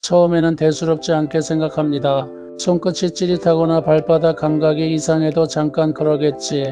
처음에는 대수롭지 않게 생각합니다. 손끝이 찌릿하거나 발바닥 감각이 이상해도 잠깐 그러겠지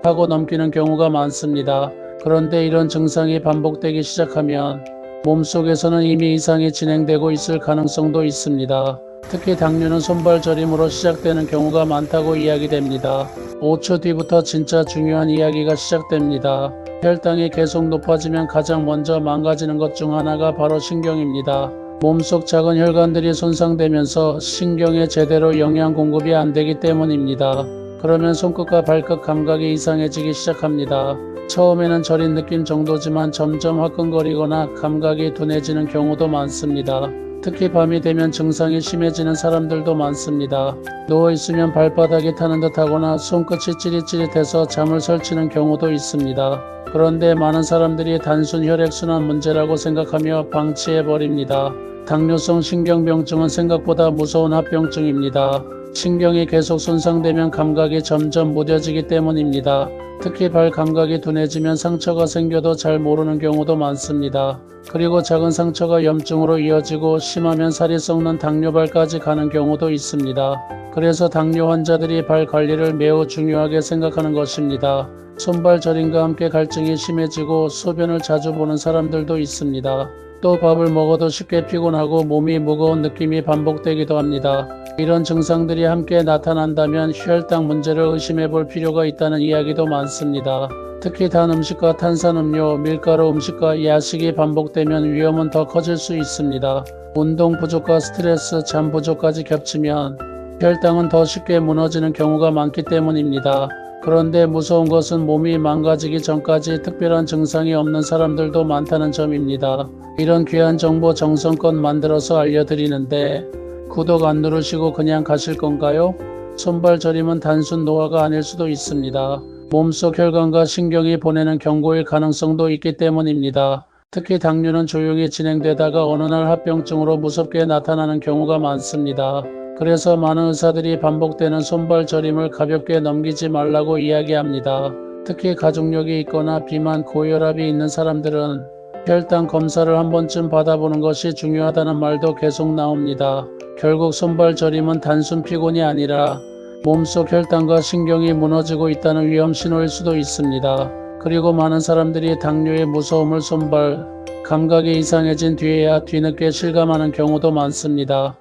하고 넘기는 경우가 많습니다. 그런데 이런 증상이 반복되기 시작하면 몸속에서는 이미 이상이 진행되고 있을 가능성도 있습니다. 특히 당뇨는 손발 저림으로 시작되는 경우가 많다고 이야기됩니다. 5초 뒤부터 진짜 중요한 이야기가 시작됩니다. 혈당이 계속 높아지면 가장 먼저 망가지는 것 중 하나가 바로 신경입니다. 몸속 작은 혈관들이 손상되면서 신경에 제대로 영양 공급이 안 되기 때문입니다. 그러면 손끝과 발끝 감각이 이상해지기 시작합니다. 처음에는 저린 느낌 정도지만 점점 화끈거리거나 감각이 둔해지는 경우도 많습니다. 특히 밤이 되면 증상이 심해지는 사람들도 많습니다. 누워있으면 발바닥이 타는 듯하거나 손끝이 찌릿찌릿해서 잠을 설치는 경우도 있습니다. 그런데 많은 사람들이 단순 혈액순환 문제라고 생각하며 방치해버립니다. 당뇨성 신경병증은 생각보다 무서운 합병증입니다. 신경이 계속 손상되면 감각이 점점 무뎌지기 때문입니다. 특히 발 감각이 둔해지면 상처가 생겨도 잘 모르는 경우도 많습니다. 그리고 작은 상처가 염증으로 이어지고 심하면 살이 썩는 당뇨발까지 가는 경우도 있습니다. 그래서 당뇨 환자들이 발 관리를 매우 중요하게 생각하는 것입니다. 손발 저림과 함께 갈증이 심해지고 소변을 자주 보는 사람들도 있습니다. 또 밥을 먹어도 쉽게 피곤하고 몸이 무거운 느낌이 반복되기도 합니다. 이런 증상들이 함께 나타난다면 혈당 문제를 의심해 볼 필요가 있다는 이야기도 많습니다. 특히 단 음식과 탄산음료, 밀가루 음식과 야식이 반복되면 위험은 더 커질 수 있습니다. 운동 부족과 스트레스, 잠 부족까지 겹치면 혈당은 더 쉽게 무너지는 경우가 많기 때문입니다. 그런데 무서운 것은 몸이 망가지기 전까지 특별한 증상이 없는 사람들도 많다는 점입니다. 이런 귀한 정보 정성껏 만들어서 알려드리는데 구독 안 누르시고 그냥 가실 건가요? 손발 저림은 단순 노화가 아닐 수도 있습니다. 몸속 혈관과 신경이 보내는 경고일 가능성도 있기 때문입니다. 특히 당뇨는 조용히 진행되다가 어느 날 합병증으로 무섭게 나타나는 경우가 많습니다. 그래서 많은 의사들이 반복되는 손발 저림을 가볍게 넘기지 말라고 이야기합니다. 특히 가족력이 있거나 비만, 고혈압이 있는 사람들은 혈당 검사를 한 번쯤 받아보는 것이 중요하다는 말도 계속 나옵니다. 결국 손발 저림은 단순 피곤이 아니라 몸속 혈당과 신경이 무너지고 있다는 위험 신호일 수도 있습니다. 그리고 많은 사람들이 당뇨의 무서움을 손발 감각이 이상해진 뒤에야 뒤늦게 실감하는 경우도 많습니다.